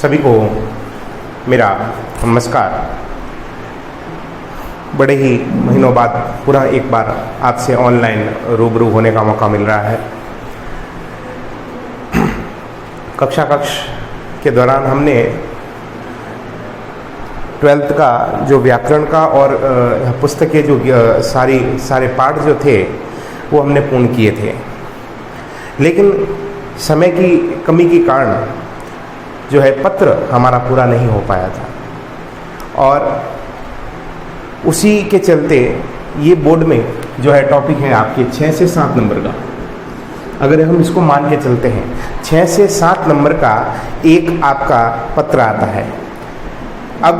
सभी को मेरा नमस्कार। बड़े ही महीनों बाद पुनः एक बार आपसे ऑनलाइन रूबरू होने का मौका मिल रहा है। कक्षा के दौरान हमने 12th का जो व्याकरण का और पुस्तक के जो सारे पाठ जो थे वो हमने पूर्ण किए थे, लेकिन समय की कमी के कारण जो है पत्र हमारा पूरा नहीं हो पाया था, और उसी के चलते ये बोर्ड में जो है टॉपिक है आपके 6 से 7 नंबर का। अगर हम इसको मान के चलते हैं 6 से 7 नंबर का एक आपका पत्र आता है। अब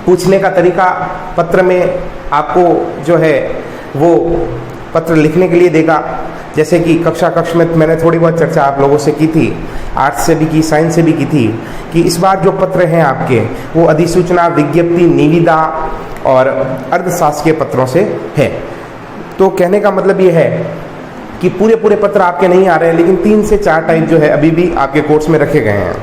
पूछने का तरीका पत्र में आपको जो है वो पत्र लिखने के लिए देगा, जैसे कि कक्ष में मैंने थोड़ी बहुत चर्चा आप लोगों से की थी, आर्ट्स से भी की, साइंस से भी की थी, कि इस बार जो पत्र हैं आपके वो अधिसूचना, विज्ञप्ति, निविदा और अर्धशासकीय पत्रों से है। तो कहने का मतलब ये है कि पूरे पत्र आपके नहीं आ रहे हैं, लेकिन 3 से 4 टाइप जो है अभी भी आपके कोर्स में रखे गए हैं।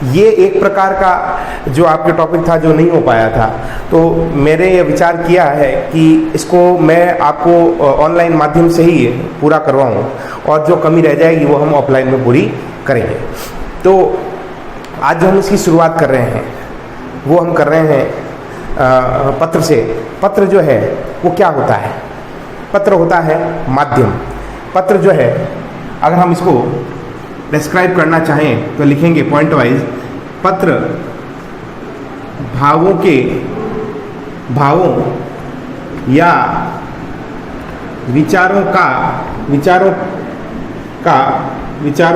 ये एक प्रकार का जो आपके टॉपिक था जो नहीं हो पाया था, तो मेरे ये विचार किया है कि इसको मैं आपको ऑनलाइन माध्यम से ही पूरा करवाऊँ, और जो कमी रह जाएगी वो हम ऑफलाइन में पूरी करेंगे। तो आज जो हम इसकी शुरुआत कर रहे हैं वो हम कर रहे हैं पत्र से। पत्र जो है वो क्या होता है? पत्र होता है माध्यम। पत्र जो है, अगर हम इसको डिस्क्राइब करना चाहें तो लिखेंगे पॉइंट वाइज, पत्र भावों या विचारों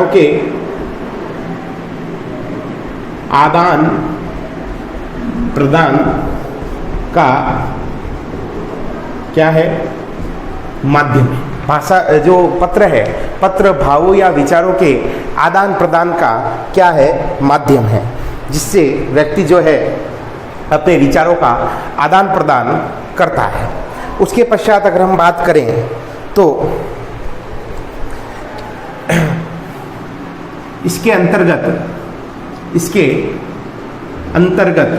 के आदान प्रदान का क्या है? माध्यम है। भाषा जो पत्र है, पत्र भावों या विचारों के आदान प्रदान का क्या है? माध्यम है, जिससे व्यक्ति जो है अपने विचारों का आदान प्रदान करता है। उसके पश्चात अगर हम बात करें तो इसके अंतर्गत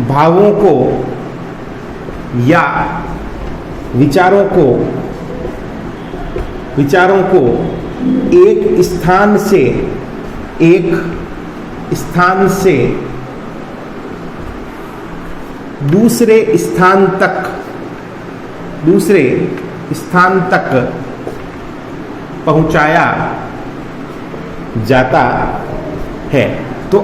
भावों को या विचारों को एक स्थान से दूसरे स्थान तक पहुंचाया जाता है। तो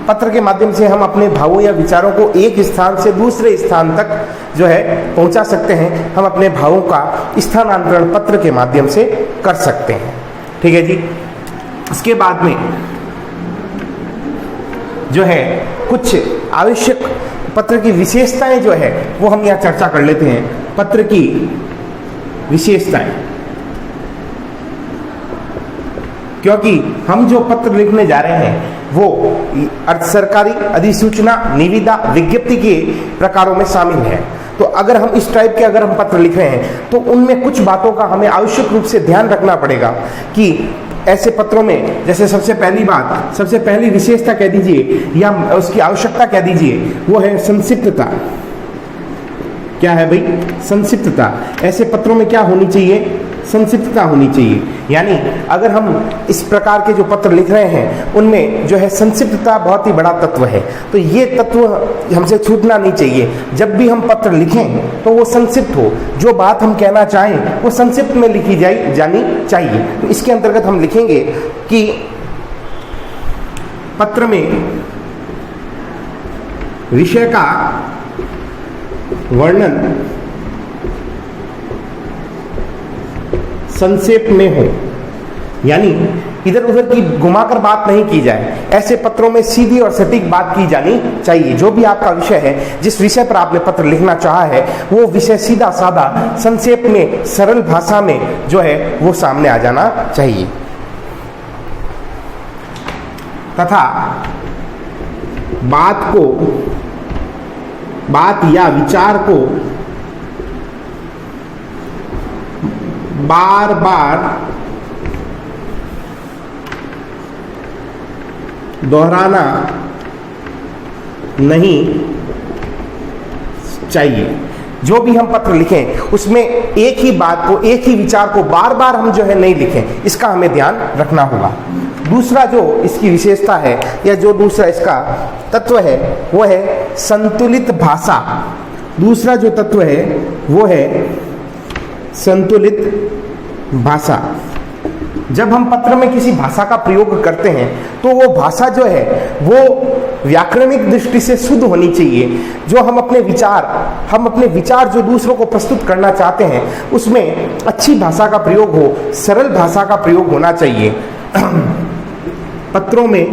पत्र के माध्यम से हम अपने भावों या विचारों को एक स्थान से दूसरे स्थान तक जो है पहुंचा सकते हैं। हम अपने भावों का स्थानांतरण पत्र के माध्यम से कर सकते हैं। ठीक है जी। इसके बाद में जो है कुछ आवश्यक पत्र की विशेषताएं जो है वो हम यहाँ चर्चा कर लेते हैं। पत्र की विशेषताएं, क्योंकि हम जो पत्र लिखने जा रहे हैं वो अर्ध सरकारी, अधिसूचना, निविदा, विज्ञप्ति के प्रकारों में शामिल है। तो अगर हम इस टाइप के अगर हम पत्र लिख रहे हैं तो उनमें कुछ बातों का हमें आवश्यक रूप से ध्यान रखना पड़ेगा कि ऐसे पत्रों में, जैसे सबसे पहली विशेषता कह दीजिए या उसकी आवश्यकता कह दीजिए, वो है संक्षिप्तता। क्या है भाई? संक्षिप्तता। ऐसे पत्रों में क्या होनी चाहिए? संक्षिप्तता होनी चाहिए। यानी अगर हम इस प्रकार के जो पत्र लिख रहे हैं उनमें जो है संक्षिप्तता बहुत ही बड़ा तत्व है। तो ये तत्व हमसे छूटना नहीं चाहिए। जब भी हम पत्र लिखें तो वो संक्षिप्त हो, जो बात हम कहना चाहें वो संक्षिप्त में लिखी जानी चाहिए। तो इसके अंतर्गत हम लिखेंगे कि पत्र में विषय का वर्णन संक्षेप में हो, यानी इधर उधर की घुमाकर बात नहीं की जाए। ऐसे पत्रों में सीधी और सटीक बात की जानी चाहिए। जो भी आपका विषय है, जिस विषय पर आपने पत्र लिखना चाहा है, वो विषय सीधा साधा संक्षेप में सरल भाषा में जो है वो सामने आ जाना चाहिए। तथा बात या विचार को बार बार दोहराना नहीं चाहिए। जो भी हम पत्र लिखें उसमें एक ही बात को, एक ही विचार को बार बार हम जो है नहीं लिखें, इसका हमें ध्यान रखना होगा। दूसरा जो इसकी विशेषता है या जो दूसरा इसका तत्व है वो है संतुलित भाषा। दूसरा जो तत्व है वो है संतुलित भाषा। जब हम पत्र में किसी भाषा का प्रयोग करते हैं तो वो भाषा जो है वो व्याकरणिक दृष्टि से शुद्ध होनी चाहिए। जो हम अपने विचार जो दूसरों को प्रस्तुत करना चाहते हैं उसमें अच्छी भाषा का प्रयोग हो, सरल भाषा का प्रयोग होना चाहिए। पत्रों में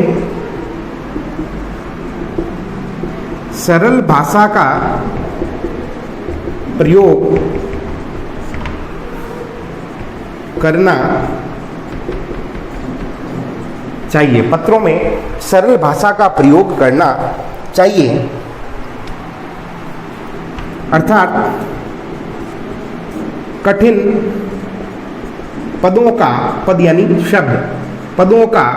सरल भाषा का प्रयोग करना चाहिए। पत्रों में सरल भाषा का प्रयोग करना चाहिए, अर्थात कठिन पदों का, पद यानी शब्द, पदों का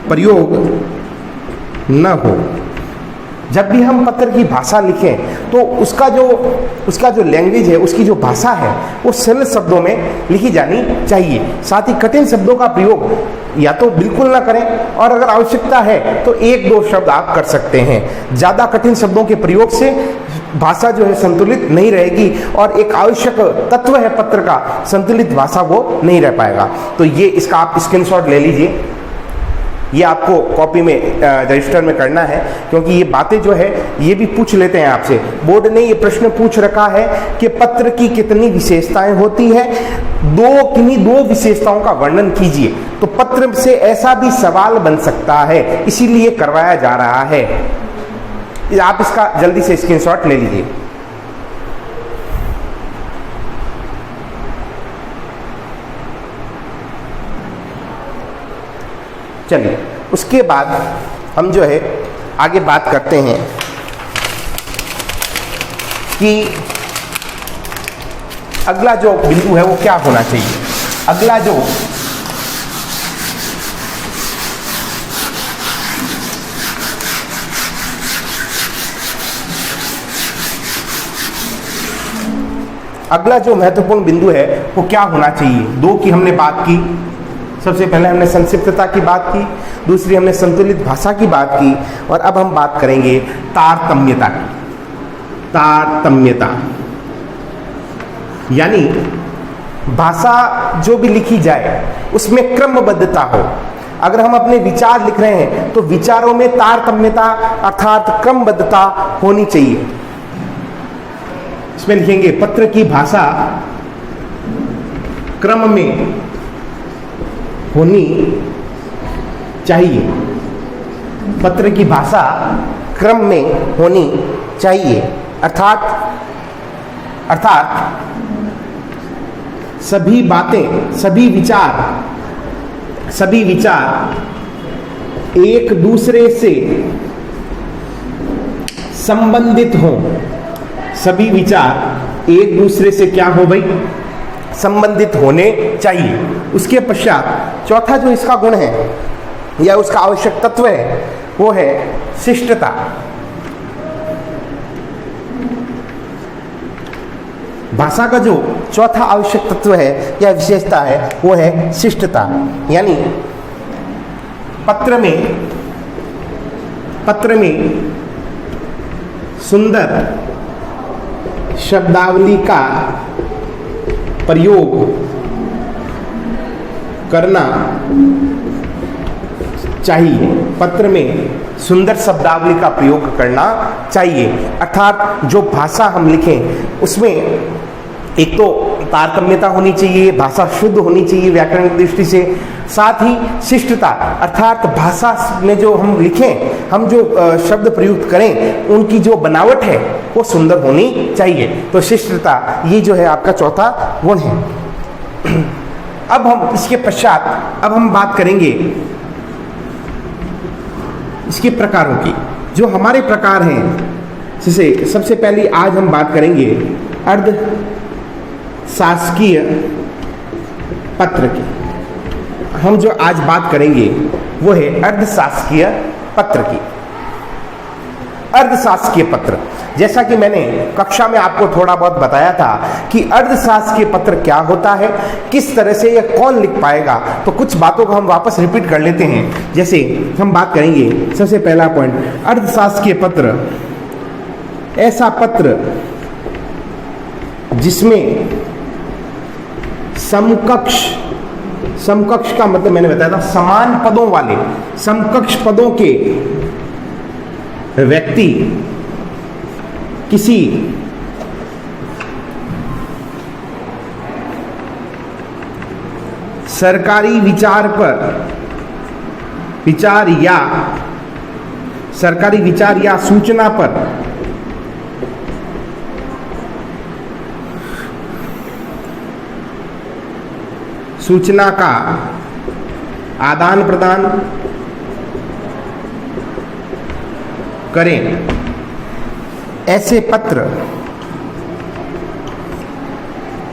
प्रयोग न हो। जब भी हम पत्र की भाषा लिखें तो उसका जो लैंग्वेज है, उसकी जो भाषा है वो सरल शब्दों में लिखी जानी चाहिए। साथ ही कठिन शब्दों का प्रयोग या तो बिल्कुल ना करें और अगर आवश्यकता है तो एक दो शब्द आप कर सकते हैं। ज़्यादा कठिन शब्दों के प्रयोग से भाषा जो है संतुलित नहीं रहेगी और एक आवश्यक तत्व है पत्र का, संतुलित भाषा, वो नहीं रह पाएगा। तो ये इसका आप स्क्रीनशॉट ले लीजिए। ये आपको कॉपी में रजिस्टर में करना है, क्योंकि ये बातें जो है ये भी पूछ लेते हैं आपसे। बोर्ड ने ये प्रश्न पूछ रखा है कि पत्र की कितनी विशेषताएं होती है, किन्हीं दो विशेषताओं का वर्णन कीजिए। तो पत्र से ऐसा भी सवाल बन सकता है, इसीलिए करवाया जा रहा है। आप इसका जल्दी से स्क्रीनशॉट ले लीजिए। चलिए, उसके बाद हम जो है आगे बात करते हैं कि अगला जो बिंदु है वो क्या होना चाहिए। अगला जो महत्वपूर्ण बिंदु है वो क्या होना चाहिए। दो की हमने बात की। सबसे पहले हमने संक्षिप्तता की बात की, दूसरी हमने संतुलित भाषा की बात की, और अब हम बात करेंगे तारतम्यता की। तारतम्यता यानी भाषा जो भी लिखी जाए उसमें क्रमबद्धता हो। अगर हम अपने विचार लिख रहे हैं तो विचारों में तारतम्यता अर्थात क्रमबद्धता होनी चाहिए। इसमें लिखेंगे पत्र की भाषा क्रम में होनी चाहिए। पत्र की भाषा क्रम में होनी चाहिए, अर्थात सभी बातें, सभी विचार एक दूसरे से संबंधित हों। सभी विचार एक दूसरे से क्या हो भाई, संबंधित होने चाहिए। उसके पश्चात चौथा जो इसका गुण है या उसका आवश्यक तत्व है वो है शिष्टता। भाषा का जो चौथा आवश्यक तत्व है या विशेषता है वो है शिष्टता। यानी पत्र में सुंदर शब्दावली का प्रयोग करना चाहिए। पत्र में सुंदर शब्दावली का प्रयोग करना चाहिए, अर्थात जो भाषा हम लिखें उसमें एक तो तारतम्यता होनी चाहिए, भाषा शुद्ध होनी चाहिए व्याकरण दृष्टि से, साथ ही शिष्टता अर्थात भाषा में जो हम लिखें, हम जो शब्द प्रयुक्त करें उनकी जो बनावट है वो सुंदर होनी चाहिए। तो शिष्टता ये जो है आपका चौथा गुण है। अब हम इसके पश्चात अब हम बात करेंगे इसके प्रकारों की। जो हमारे प्रकार हैं, जैसे सबसे पहले आज हम बात करेंगे अर्ध शासकीय पत्र की। हम जो आज बात करेंगे वो है अर्धशासकीय पत्र की। अर्धशासकीय पत्र, जैसा कि मैंने कक्षा में आपको थोड़ा बहुत बताया था कि अर्धशासकीय पत्र क्या होता है, किस तरह से यह कौन लिख पाएगा, तो कुछ बातों को हम वापस रिपीट कर लेते हैं। जैसे हम बात करेंगे, सबसे पहला पॉइंट, अर्धशासकीय पत्र ऐसा पत्र जिसमें समकक्ष का मतलब मैंने बताया था समान पदों वाले, समकक्ष पदों के व्यक्ति किसी सरकारी विचार या सूचना पर सूचना का आदान प्रदान करें, ऐसे पत्र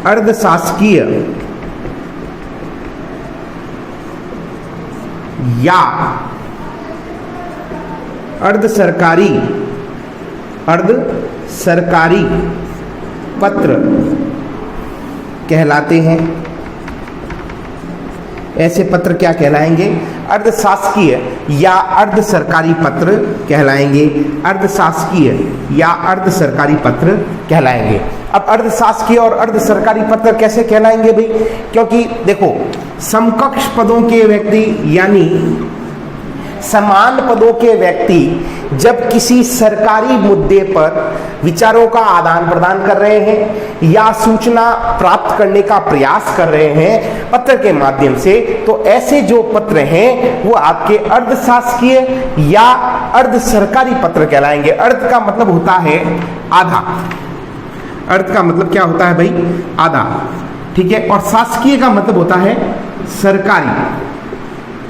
अर्धशासकीय या अर्धसरकारी पत्र कहलाते हैं। ऐसे पत्र क्या कहलाएंगे? अर्धशासकीय या अर्धसरकारी पत्र कहलाएंगे। अर्धशासकीय या अर्धसरकारी पत्र कहलाएंगे। अब अर्धशासकीय और अर्धसरकारी पत्र कैसे कहलाएंगे भाई? क्योंकि देखो, समकक्ष पदों के व्यक्ति यानी समान पदों के व्यक्ति जब किसी सरकारी मुद्दे पर विचारों का आदान प्रदान कर रहे हैं या सूचना प्राप्त करने का प्रयास कर रहे हैं पत्र के माध्यम से, तो ऐसे जो पत्र हैं वो आपके अर्धशासकीय या अर्धसरकारी पत्र कहलाएंगे। अर्ध का मतलब होता है आधा। अर्ध का मतलब क्या होता है भाई? आधा, ठीक है। और शासकीय का मतलब होता है सरकारी।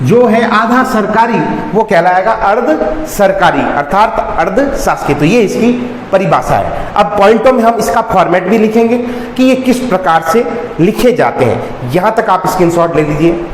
जो है आधा सरकारी वो कहलाएगा अर्ध सरकारी, अर्थात अर्ध शासकीय। तो ये इसकी परिभाषा है। अब पॉइंटों में हम इसका फॉर्मेट भी लिखेंगे कि ये किस प्रकार से लिखे जाते हैं। यहां तक आप स्क्रीनशॉट ले लीजिए।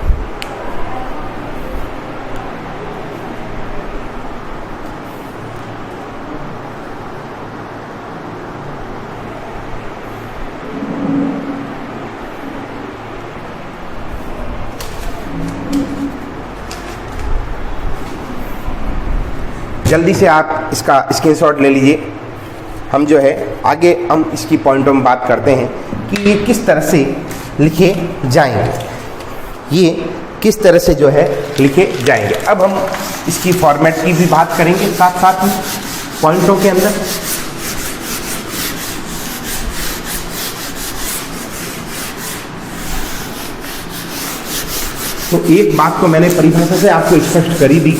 जल्दी से आप इसका स्क्रीनशॉट ले लीजिए। हम जो है आगे हम इसकी पॉइंटों में बात करते हैं कि ये किस तरह से लिखे जाएंगे, ये किस तरह से जो है लिखे जाएंगे। अब हम इसकी फॉर्मेट की भी बात करेंगे साथ साथ में पॉइंटों के अंदर। तो एक बात तो मैंने परिभाषा से आपको स्पष्ट करी दी।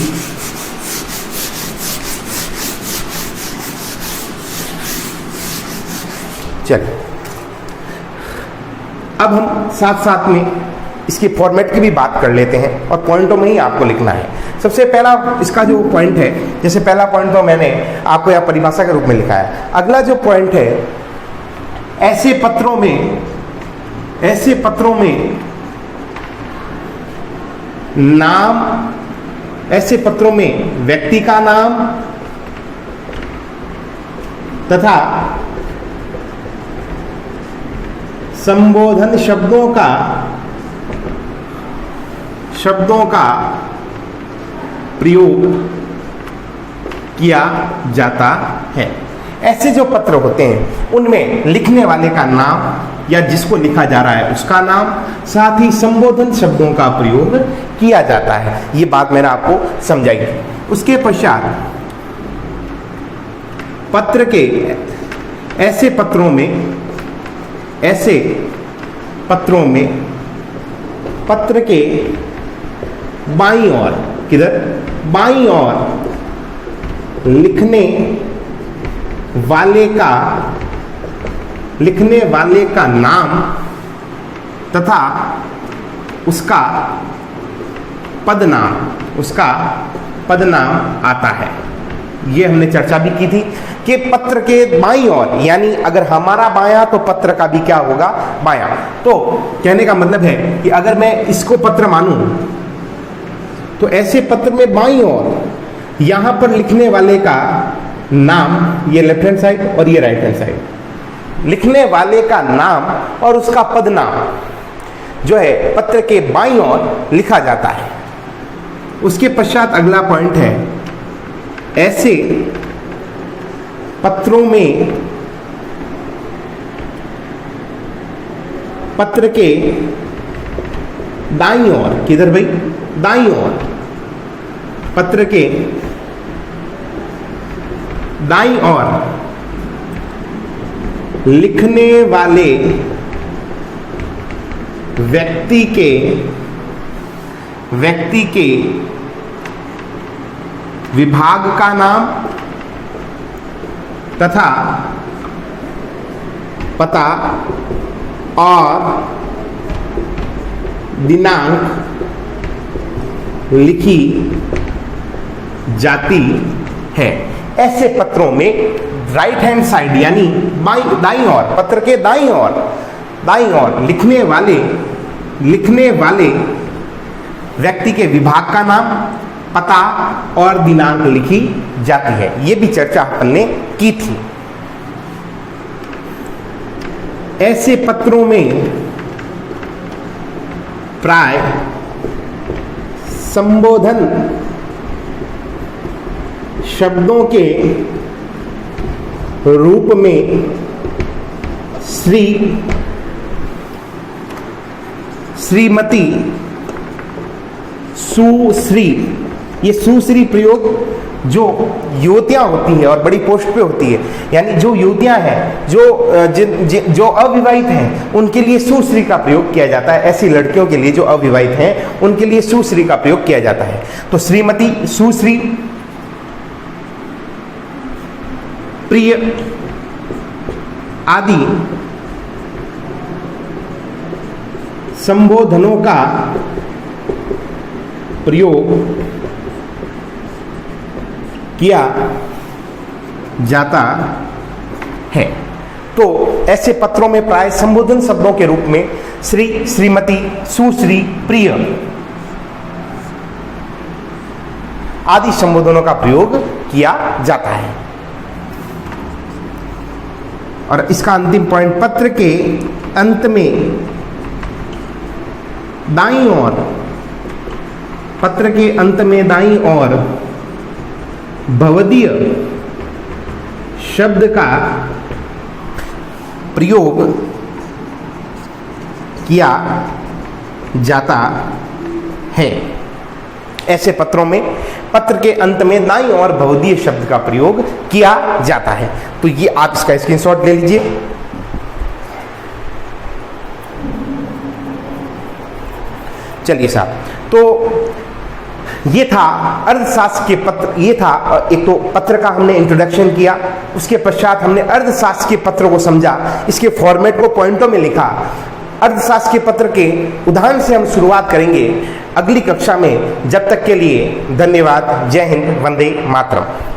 चलिए, अब हम साथ साथ में इसके फॉर्मेट की भी बात कर लेते हैं और पॉइंटों में ही आपको लिखना है। सबसे पहला इसका जो पॉइंट है, जैसे पहला पॉइंट तो मैंने आपको यहाँ परिभाषा के रूप में लिखा है। अगला जो पॉइंट है, ऐसे पत्रों में नाम, ऐसे पत्रों में व्यक्ति का नाम तथा संबोधन शब्दों का प्रयोग किया जाता है। ऐसे जो पत्र होते हैं उनमें लिखने वाले का नाम या जिसको लिखा जा रहा है उसका नाम, साथ ही संबोधन शब्दों का प्रयोग किया जाता है। ये बात मैंने आपको समझाई। उसके पश्चात पत्र के ऐसे पत्रों में पत्र के बाईं ओर, किधर? बाईं ओर लिखने वाले का नाम तथा उसका पदनाम आता है। ये हमने चर्चा भी की थी कि पत्र के बाईं ओर, यानी अगर हमारा बायां तो पत्र का भी क्या होगा, बायां। तो कहने का मतलब है कि अगर मैं इसको पत्र मानूं तो ऐसे पत्र में बाईं ओर यहां पर लिखने वाले का नाम, ये लेफ्ट हैंड साइड और ये राइट हैंड साइड, लिखने वाले का नाम और उसका पद नाम जो है पत्र के बाईं ओर लिखा जाता है। उसके पश्चात अगला पॉइंट है, ऐसे पत्रों में पत्र के दाईं ओर, किधर भाई, दाईं ओर, पत्र के दाईं ओर लिखने वाले व्यक्ति के विभाग का नाम तथा पता और दिनांक लिखी जाती है। ऐसे पत्रों में राइट हैंड साइड यानी दाईं ओर, पत्र के दाईं ओर लिखने वाले व्यक्ति के विभाग का नाम, पता और दिनांक लिखी जाती है। ये भी चर्चा अपन ने की थी। ऐसे पत्रों में प्राय संबोधन शब्दों के रूप में श्री, श्रीमती, सुश्री, ये सुश्री प्रयोग जो युवतियां होती हैं और बड़ी पोस्ट पे होती है, यानी जो युवतियां हैं जो अविवाहित हैं उनके लिए सुश्री का प्रयोग किया जाता है। ऐसी लड़कियों के लिए जो अविवाहित हैं उनके लिए सुश्री का प्रयोग किया जाता है। तो श्रीमती, सुश्री, प्रिय आदि संबोधनों का प्रयोग किया जाता है। तो ऐसे पत्रों में प्राय संबोधन शब्दों के रूप में श्री, श्रीमती, सुश्री, प्रिय आदि संबोधनों का प्रयोग किया जाता है। और इसका अंतिम पॉइंट, पत्र के अंत में दाईं ओर, पत्र के अंत में दाईं ओर भवदीय शब्द का प्रयोग किया जाता है। ऐसे पत्रों में पत्र के अंत में दाईं ओर भवदीय शब्द का प्रयोग किया जाता है। तो ये आप इसका स्क्रीनशॉट ले लीजिए। चलिए साहब, तो ये था अर्थशास्त्र के पत्र। ये था एक तो पत्र का हमने इंट्रोडक्शन किया, उसके पश्चात हमने अर्थशास्त्र के पत्र को समझा, इसके फॉर्मेट को पॉइंटों में लिखा। अर्थशास्त्र के पत्र के उदाहरण से हम शुरुआत करेंगे अगली कक्षा में। जब तक के लिए धन्यवाद। जय हिंद, वंदे मातरम।